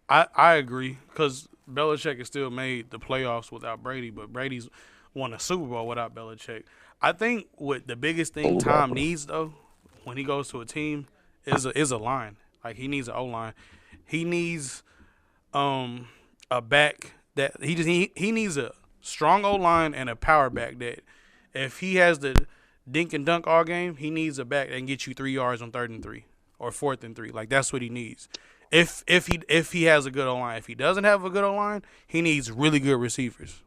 I agree because Belichick has still made the playoffs without Brady, but Brady's won a Super Bowl without Belichick. I think what the biggest thing Tom Exactly. needs though when he goes to a team is a line. Like he needs an O line. He needs um a back that he needs a strong O line and a power back that if he has the dink and dunk all game, he needs a back that can get you 3 yards on 3rd and 3 or 4th and 3. Like that's what he needs. If he has a good O line, if he doesn't have a good O line, he needs really good receivers,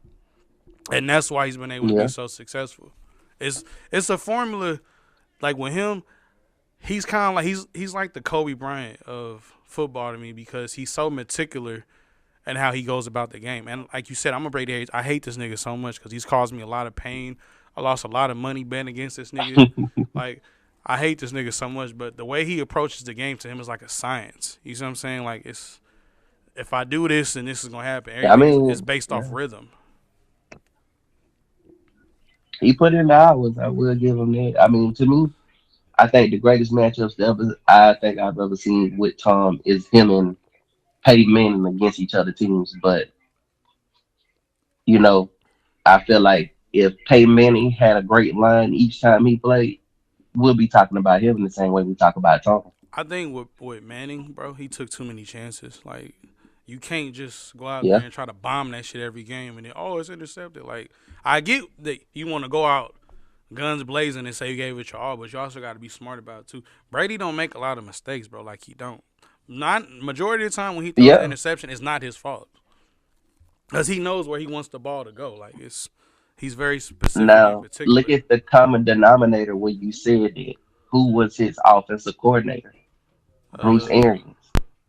and that's why he's been able to be Yeah. so successful. It's it's a formula like with him. He's kind of like he's like the Kobe Bryant of football to me because he's so meticulous and how he goes about the game. And like you said, I'm a Brady Hayes. I hate this nigga so much because he's caused me a lot of pain. I lost a lot of money betting against this nigga. Like, I hate this nigga so much, but the way he approaches the game to him is like a science. You see what I'm saying? Like, it's if I do this and this is gonna happen, I everything is mean, based off yeah, rhythm. he put in the hours. I will give him that. I mean, to me, I think the greatest matchups I've ever seen with Tom is him and Peyton Manning against each other teams. But you know, I feel like if Peyton Manning had a great line each time he played, we'll be talking about him in the same way we talk about Tom. I think with Manning, bro, he took too many chances. Like, you can't just go out there Yeah, and try to bomb that shit every game and then it's intercepted. Like, I get that you want to go out guns blazing and say you gave it your all, but you also got to be smart about it too. Brady don't make a lot of mistakes, bro. Like he don't. Not majority of the time when he throws an yeah. interception, it's not his fault because he knows where he wants the ball to go. Like he's very specific and Now look particular. at the common denominator when you said that. Who was his offensive coordinator? Bruce Uh, Arians.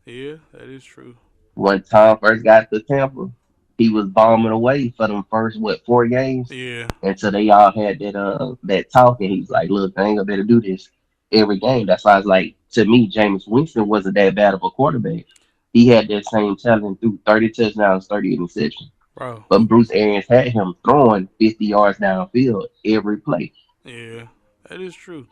yeah, that is true. When Tom first got to Tampa, he was bombing away for them first 4 games Yeah, until they all had that talk, and he's like, "Look, I ain't gonna be able to do this every game." That's why I was like, to me, Jameis Winston wasn't that bad of a quarterback. He had that same talent through 30 touchdowns, 30 interceptions. bro. But Bruce Arians had him throwing 50 yards downfield every play. Yeah, that is true.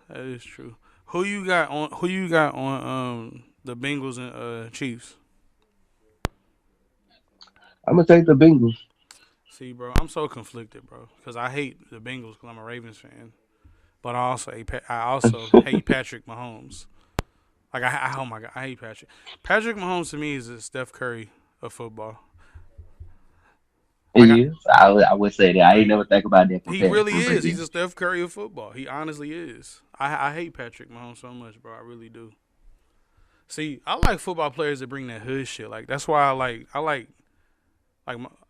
That is true. Who you got on? Who you got on? The Bengals and Chiefs. I'm gonna take the Bengals. See, bro, I'm so conflicted, bro, because I hate the Bengals because I'm a Ravens fan. but I also hate Patrick Mahomes. Like oh my god, I hate Patrick. Patrick Mahomes to me is a Steph Curry of football. Like I, He is. I would say that. I ain't like never think about that he really comparison, but is. He's yeah. a Steph Curry of football. He honestly is. I hate Patrick Mahomes so much, bro. I really do. See, I like football players that bring that hood shit. Like that's why like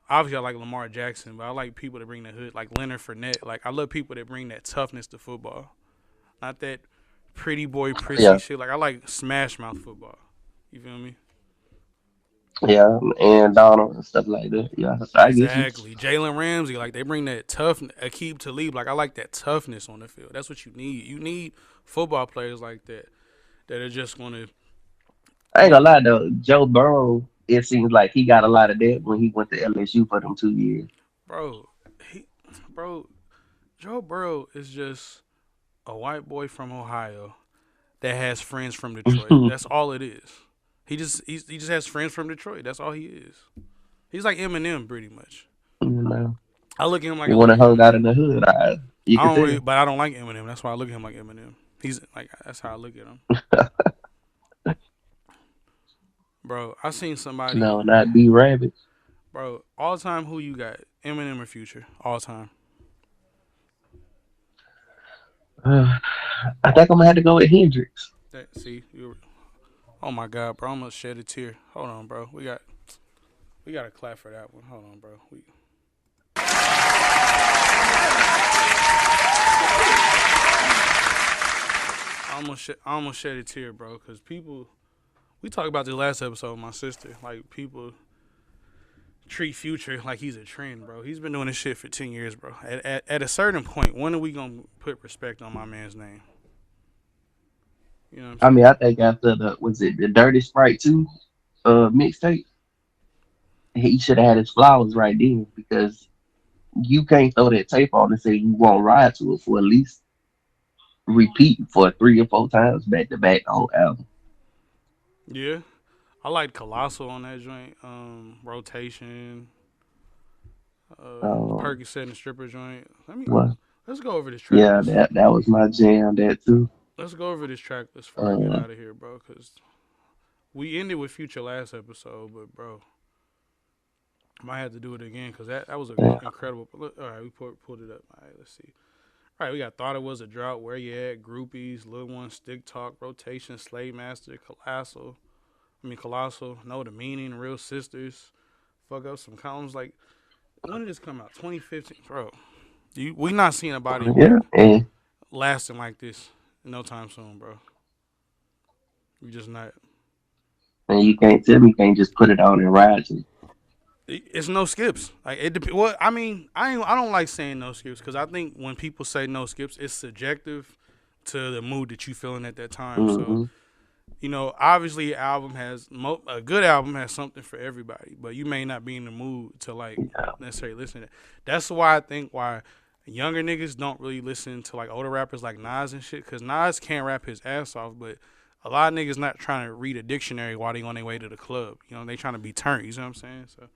obviously I like Lamar Jackson, but I like people that bring the hood, like Leonard Fournette. Like I love people that bring that toughness to football, not that pretty boy prissy Yeah. shit. Like I like smash mouth football. You feel me? Yeah. And Donald and stuff like that. Yeah. I get you. Exactly. Jalen Ramsey, like they bring that tough. Aqib Talib, like I like that toughness on the field. That's what you need. You need football players like that that are just gonna, I you ain't know, gonna lie though. Joe Burrow, it seems like he got a lot of that when he went to LSU for them 2 years. bro. He, bro, Joe Burrow is just a white boy from Ohio that has friends from Detroit. That's all it is. He just has friends from Detroit. That's all he is. He's like Eminem pretty much. You know, I look at him like he I look wanna at hung out Eminem. in the hood. You I can don't really, tell. but I don't like Eminem. That's why I look at him like Eminem. He's like that's how I look at him, bro. I seen somebody, No, not B Rabbit. bro. All time, who you got? Eminem or Future? All time. I think I'm gonna have to go with Hendrix. See, you. Oh my God, bro! I almost shed a tear. Hold on, bro. We got to clap for that one. Hold on, bro. I almost shed a tear, bro. Cause people, we talked about this last episode with my sister. Like people treat Future like he's a trend, bro. He's been doing this shit for 10 years, bro. At a certain point, when are we gonna put respect on my man's name? You know what I'm I saying? mean, I think after the Dirty Sprite 2 mixtape, he should have had his flowers right then because you can't throw that tape on and say you won't ride to it for at least repeat for 3 or 4 times back to back the whole album. Yeah, I like Colossal on that joint. Rotation, Um, Perky and stripper joint. well, Let's go over this track yeah, list. that was my jam. That too. Let's go over this track list before I get Uh, out of here, bro. Cause we ended with Future last episode, but bro, I might have to do it again because that was an yeah, incredible. All right, we pulled it up. All right, let's see. All right, we got Thought It Was a Drought, Where You At, Groupies, Lil One, Stick Talk, Rotation, Slave Master, Colossal, Know the Meaning, Real Sisters, Fuck Up Some Columns. Like, when did this come out? 2015, bro. We not seeing a body of yeah, work and lasting like this no time soon, bro. We just not. you can't tell me you can't just put it on and ride to. It's no skips. Like it. Well, I mean, I don't like saying no skips because I think when people say no skips, it's subjective to the mood that you feeling at that time. So Mm-hmm. obviously, a good album has something for everybody, but you may not be in the mood to like Yeah, necessarily listen to it. That's why I think why younger niggas don't really listen to like older rappers like Nas and shit because Nas can't rap his ass off, but a lot of niggas not trying to read a dictionary while they on their way to the club. They trying to be turned. You know what I'm saying? So.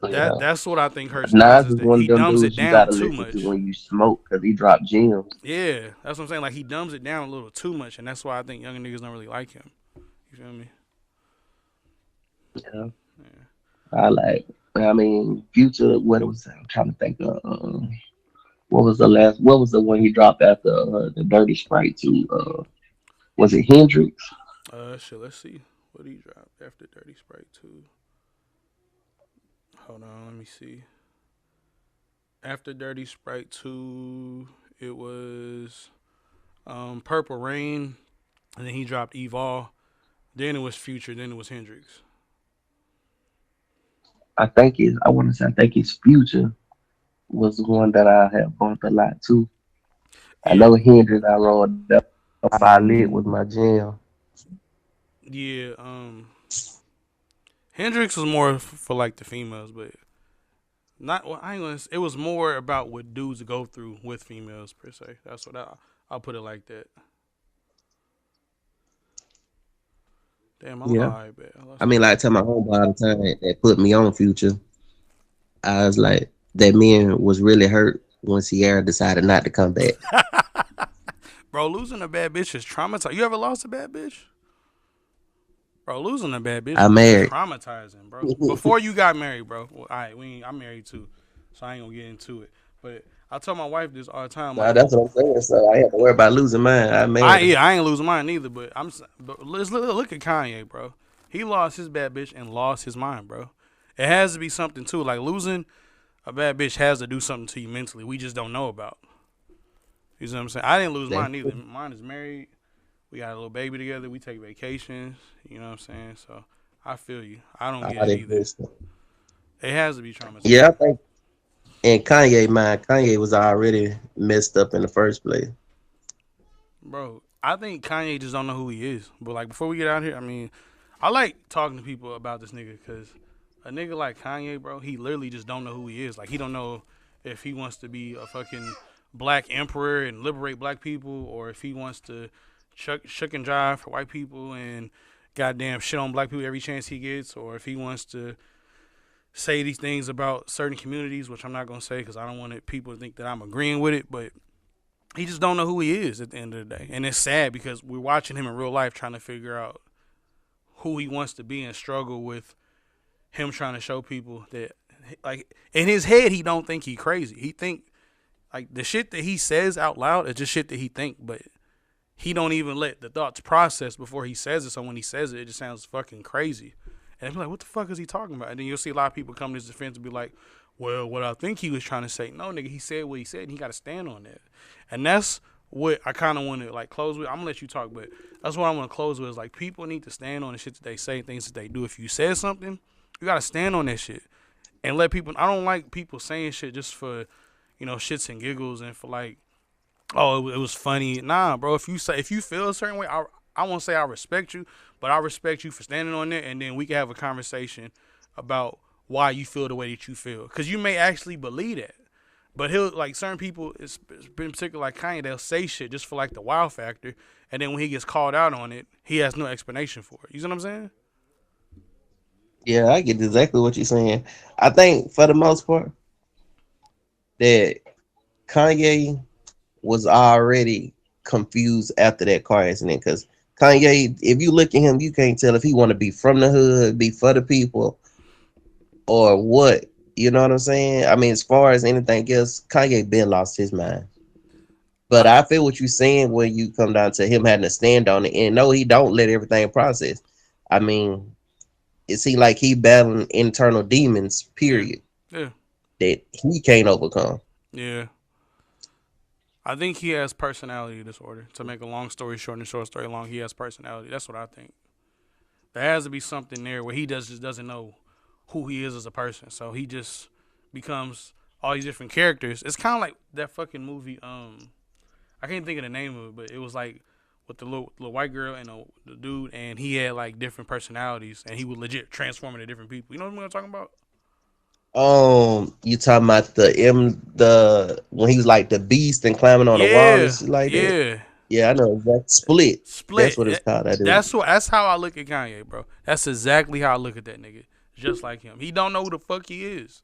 yeah. That's what I think hurts Nas Nas is is that one of he them dumbs it dudes you down gotta too listen to much. when you smoke because he dropped gems. Yeah, that's what I'm saying. Like he dumbs it down a little too much, and that's why I think younger niggas don't really like him. You feel me? Yeah, Yeah. I like. I mean, Future. What was I'm trying to think of? What was the last? What was the one he dropped after the Dirty Sprite 2? Was it Hendrix? Shit. Let's see what he dropped after Dirty Sprite 2. Hold on, let me see. After Dirty Sprite 2, it was Purple Rain, and then he dropped Evolve. Then it was Future. Then it was Hendrix. I want to say I think his Future was the one that I have bumped a lot too. I Yeah, know Hendrix I rolled up. I lit was my jam. yeah. Hendrix was more for like the females, but not. Well, I ain't gonna. It was more about what dudes go through with females per se. That's what I'll put it like that. Damn, all Yeah. right, bet. I I lost my mean, like, train. tell my homeboy all the time that put me on Future. I was like, that man was really hurt when Sierra decided not to come back. Bro, losing a bad bitch is traumatizing. You ever lost a bad bitch? Bro, losing a bad bitch I is married. traumatizing, bro. Before you got married, bro. Well, all right, I'm married too, so I ain't gonna get into it. But I tell my wife this all the time, Nah, like, that's what I'm saying. So I had to worry about losing mine. I married her. I ain't losing mine either. But let's look at Kanye, bro. He lost his bad bitch and lost his mind, bro. It has to be something too. Like losing a bad bitch has to do something to you mentally. We just don't know about. You know what I'm saying? I didn't lose mine either. Mine is married. We got a little baby together. We take vacations. You know what I'm saying? So I feel you. I don't get All it that either. good stuff. It has to be Yeah, I traumatizing. think in Kanye mind, Kanye was already messed up in the first place. Bro, I think Kanye just don't know who he is. But like before we get out here, I mean, I like talking to people about this nigga because a nigga like Kanye, bro, he literally just don't know who he is. Like he don't know if he wants to be a fucking black emperor and liberate black people, or if he wants to shuck and jive for white people and goddamn shit on black people every chance he gets, or if he wants to say these things about certain communities, which I'm not gonna say because I don't want people to think that I'm agreeing with it, but he just don't know who he is at the end of the day, and it's sad because we're watching him in real life trying to figure out who he wants to be and struggle with him trying to show people that, like, in his head he don't think he crazy. He think like the shit that he says out loud is just shit that he think, but he don't even let the thoughts process before he says it. So when he says it, it just sounds fucking crazy. And I'm like, what the fuck is he talking about? And then you'll see a lot of people come to his defense and be like, well, what I think he was trying to say. No, nigga, he said what he said, and he got to stand on that. And that's what I kind of want to like close with. I'm gonna let you talk, but that's what I want to close with. Is like people need to stand on the shit that they say, things that they do. If you said something, you gotta stand on that shit and let people. I don't like people saying shit just for, shits and giggles and for like, oh, it was funny. Nah, bro. If you feel a certain way, I won't say I respect you, but I respect you for standing on it, and then we can have a conversation about why you feel the way that you feel, because you may actually believe that. But he'll like certain people, it's in particular like Kanye, they'll say shit just for like the wow factor, and then when he gets called out on it, he has no explanation for it. You see what I'm saying? Yeah, I get exactly what you're saying. I think for the most part that Kanye was already confused after that car accident because Kanye, if you look at him, you can't tell if he want to be from the hood, be for the people, or what. You know what I'm saying? I mean, as far as anything else, Kanye been lost his mind. But I I feel what you're saying when you come down to him having to stand on it. And no, he don't let everything process. I mean, it seems like he battling internal demons, yeah period, yeah that he can't overcome. yeah. I think he has personality disorder. To make a long story short and a short story long, he has personality. That's what I think. There has to be something there where he just doesn't know who he is as a person. So he just becomes all these different characters. It's kind of like that fucking movie. I can't think of the name of it, but it was like with the little white girl and the dude, and he had like different personalities, and he would legit transform into different people. You know what I'm talking about? You talking about the when he was like the beast and climbing on the wall and Yeah, shit like that? yeah. Yeah, I know exactly. Split. That's Split. what it's called. I do. That's how I look at Kanye, bro. That's exactly how I look at that nigga. Just like him. He don't know who the fuck he is.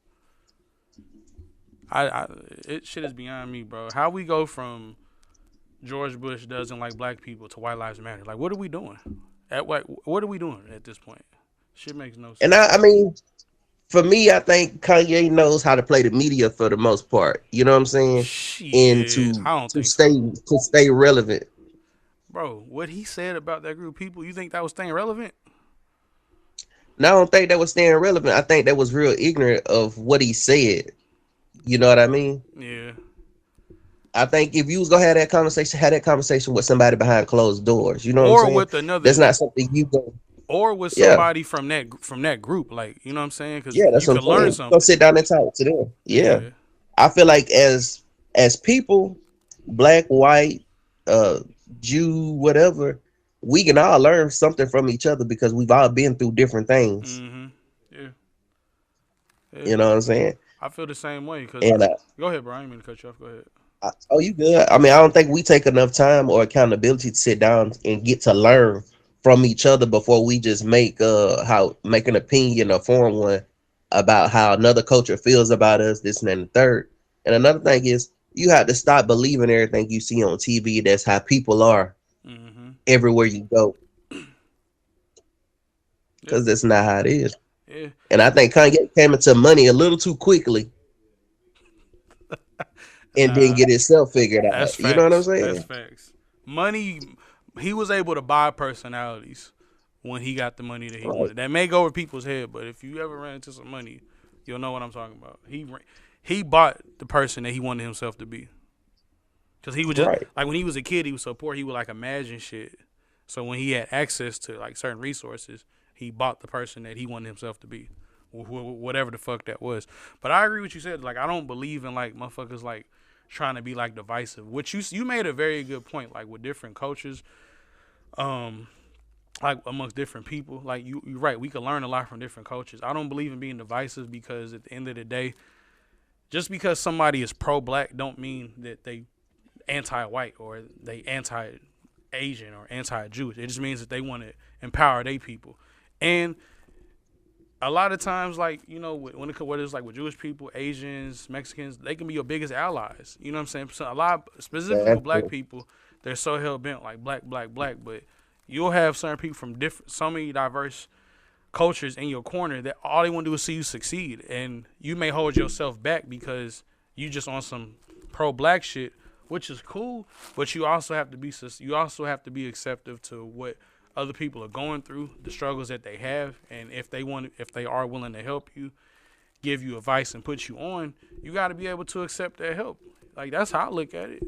I it shit is beyond me, bro. How we go from George Bush doesn't like black people to White Lives Matter? Like, what are we doing? What are we doing at this point? Shit makes no And sense. I mean, for me, I think Kanye knows how to play the media for the most part. You know what I'm saying? And Shit, I don't to think so, stay relevant. bro. What he said about that group of people, you think that was staying relevant? And I don't think that was staying relevant. I think that was real ignorant of what he said. You know what I mean? Yeah. I think if you was gonna have that conversation with somebody behind closed doors. You know what I'm Or saying? with That's another, not something you go. or with Yeah, somebody from that group, like you know what I'm saying? Because yeah, that's you what I'm could learn saying. Go something. sit down and talk to them. Yeah, Yeah. I feel like as people, black, white, uh, Jew, whatever, we can all learn something from each other because we've all been through different things. Mm-hmm. Yeah. Yeah. You know what I'm saying? I feel the same way. Cause And go ahead, bro. I didn't mean to cut you off. Go ahead. oh, you good? I mean, I don't think we take enough time or accountability to sit down and get to learn from each other before we just make an opinion or form one about how another culture feels about us, this and then the third. And another thing is you have to stop believing everything you see on TV. That's how people are Mm-hmm. everywhere you go, Yeah. because that's not how it is. Yeah. And I think Kanye came into money a little too quickly and didn't Nah, get himself figured that's out. You know what I'm facts. That's saying? facts. Money, he was able to buy personalities when he got the money that he Right, wanted. That may go over people's head, but if you ever ran into some money, you'll know what I'm talking about. He bought the person that he wanted himself to be. Cause he would just right. like when he was a kid, he was so poor he would like imagine shit. So when he had access to like certain resources, he bought the person that he wanted himself to be, whatever the fuck that was. But I agree with you said. Like I don't believe in like motherfuckers like trying to be like divisive. Which you made a very good point. Like with different cultures, um, like amongst different people. Like you're right. We can learn a lot from different cultures. I don't believe in being divisive because at the end of the day, just because somebody is pro-black don't mean that they anti-white or they anti-Asian or anti-Jewish. It just means that they want to empower their people. And a lot of times, like, you know, when whether it's like with Jewish people, Asians, Mexicans, they can be your biggest allies. You know what I'm saying? So a lot, specifically for black Exactly. people, they're so hell bent like black, black, black. But you'll have certain people from different, so many diverse cultures in your corner that all they want to do is see you succeed, and you may hold yourself back because you just on some pro-black shit, which is cool. But you also have to be acceptive to what other people are going through, the struggles that they have, and if they are willing to help you, give you advice, and put you on, you got to be able to accept that help. Like that's how I look at it.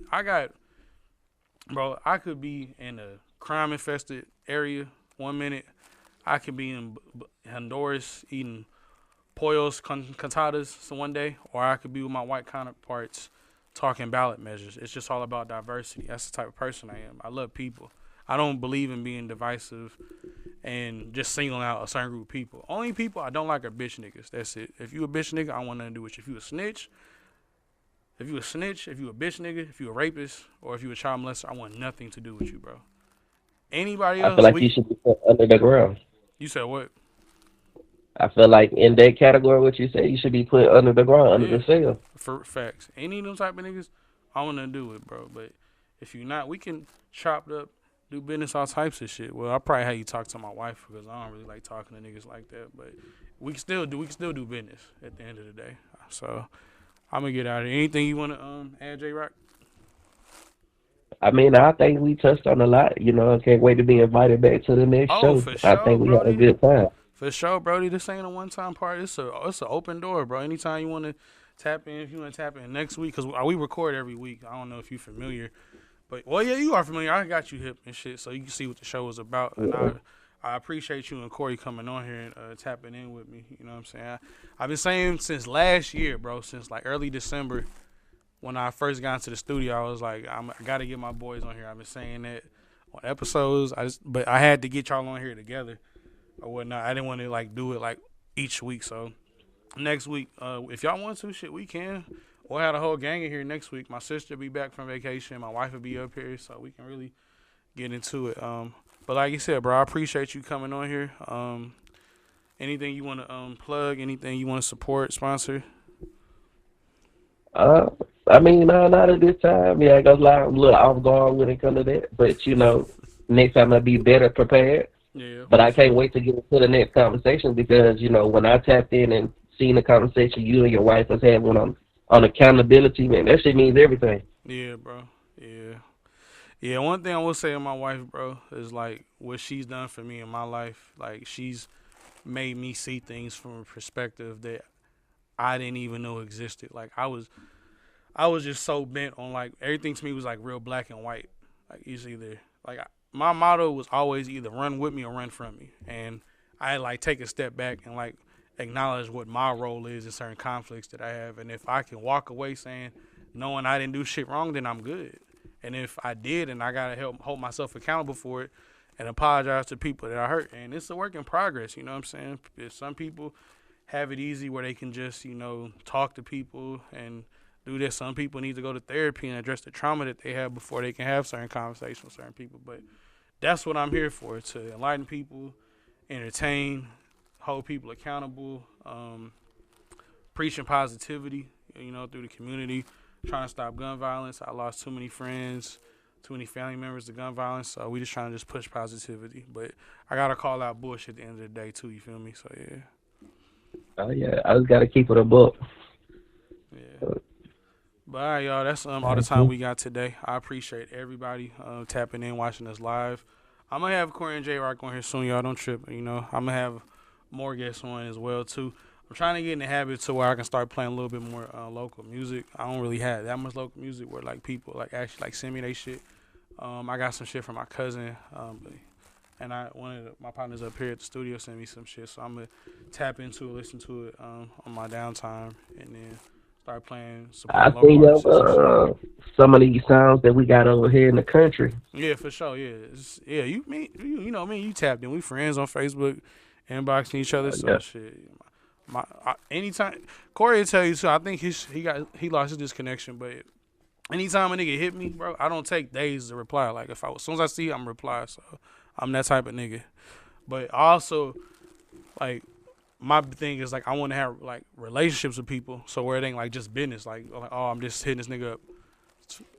I could be in a crime infested area one minute. I could be in Honduras eating pollos cantadas so one day, or I could be with my white counterparts talking ballot measures. It's just all about diversity. That's the type of person I am. I love people. I don't believe in being divisive and just singling out a certain group of people. Only people I don't like are bitch niggas. That's it. If you a bitch nigga, I want nothing to do with you. If you a snitch, if you a bitch nigga, if you a rapist, or if you a child molester, I want nothing to do with you, bro. Anybody I feel else, like you should be put under the ground. you said what? I feel like in that category, what you say, you should be put under the ground, under Yeah, the cell. for facts. Any of them type of niggas, I want to do it, bro. But if you not, we can chop it up, do business, all types of shit. Well, I probably have you talk to my wife because I don't really like talking to niggas like that. But we can still do business at the end of the day. So I'm gonna get out of here. Anything you want to add, J Rock? I mean, I think we touched on a lot. You know, I can't wait to be invited back to the next Oh, show. for I sure, think we had a Brody. good time. For sure, Brody. This ain't a one time party. It's an open door, bro. Anytime you want to tap in, if you want to tap in next week, because we record every week. I don't know if you're familiar. But well, yeah, you are familiar. I got you hip and shit, so you can see what the show is about. And Yeah. I appreciate you and Corey coming on here and tapping in with me. You know what I'm saying? I've been saying since last year, bro, since like early December when I first got into the studio, I was like, I got to get my boys on here. I've been saying that on episodes. But I had to get y'all on here together or whatnot. I didn't want to like do it like each week. So next week, if y'all want to, shit, we can. We'll have a whole gang in here next week. My sister will be back from vacation. My wife will be up here, so we can really get into it. But like you said, bro, I appreciate you coming on here. Anything you want to plug? Anything you want to support, sponsor? Uh, I mean, not at this time. Yeah, I got a little off guard when it comes to that. But you know, next time I'll be better prepared. Yeah, But for I can't sure. wait to get into the next conversation because you know when I tapped in and seen the conversation you and your wife was having on accountability, man, that shit means everything. Yeah, bro. Yeah. Yeah, one thing I will say to my wife, bro, is like what she's done for me in my life. Like she's made me see things from a perspective that I didn't even know existed. Like I was just so bent on like everything to me was like real black and white. Like it's either like my motto was always either run with me or run from me, and I like take a step back and like acknowledge what my role is in certain conflicts that I have, and if I can walk away saying knowing I didn't do shit wrong, then I'm good. And if I did, and I gotta help hold myself accountable for it, and apologize to people that I hurt, and it's a work in progress. You know what I'm saying? If some people have it easy where they can just talk to people and do this. Some people need to go to therapy and address the trauma that they have before they can have certain conversations with certain people. But that's what I'm here for, to enlighten people, entertain, hold people accountable, preaching positivity. through the community, trying to stop gun violence. I lost too many friends, too many family members to gun violence, so we just trying to just push positivity. But I gotta call out bullshit at the end of the day too. You feel me? So yeah. Oh yeah, I just gotta keep it a book. Yeah. But all right, y'all. That's all the time we got today. I appreciate everybody tapping in, watching us live. I'm gonna have Corey and J Rock on here soon, y'all. Don't trip. I'm gonna have more guests on as well too. I'm trying to get in the habit to where I can start playing a little bit more local music. I don't really have that much local music where like people like actually like send me they shit. I got some shit from my cousin, and one of my partners up here at the studio sent me some shit, so I'm gonna tap into it, listen to it on my downtime, and then start playing. I think of some of these sounds that we got over here in the country. Yeah, for sure. Yeah, you know me. You tapped in. We friends on Facebook, inboxing each other. So yeah. Shit. Anytime Corey will tell you too. I think he lost his disconnection, but anytime a nigga hit me, bro, I don't take days to reply. Like as soon as I see it, I'm reply. So I'm that type of nigga. But also, like, my thing is like I want to have like relationships with people, so where it ain't like just business. Like oh, I'm just hitting this nigga up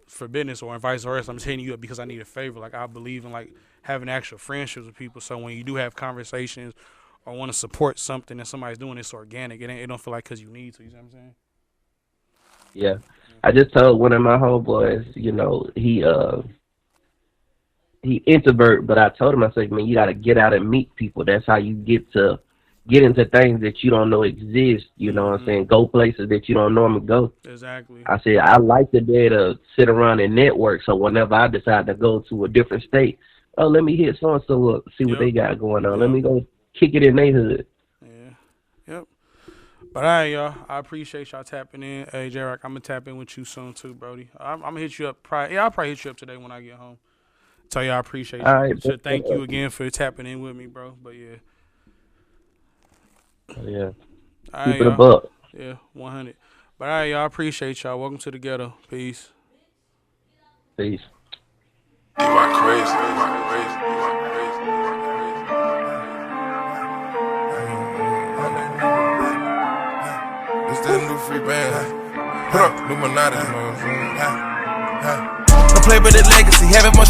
for business, or vice versa. I'm just hitting you up because I need a favor. Like I believe in like having actual friendships with people. So when you do have conversations or want to support something that somebody's doing, it's organic. It don't feel like because you need to. You know what I'm saying? Yeah. I just told one of my homeboys, he introvert, but I told him, I said, man, you got to get out and meet people. That's how you get into things that you don't know exist. You know what I'm saying? Go places that you don't normally go. Exactly. I said, I like to be able to sit around and network. So whenever I decide to go to a different state, oh, let me hit so-and-so up, see what they got going on. Let me go kick it in their hood. Yeah. Yep. But all right, y'all. I appreciate y'all tapping in. Hey, J-Rock, I'm going to tap in with you soon too, Brody. I'm going to hit you up. I'll probably hit you up today when I get home. Tell you I appreciate you. All right, so thank you again for tapping in with me, bro. But yeah. Yeah. All right, keep it a buck. Yeah, 100. But all right, y'all. Appreciate y'all. Welcome to the ghetto. Peace. Peace. You are crazy. It's that new free band. Put up, Illuminati. Don't play with the legacy. Having much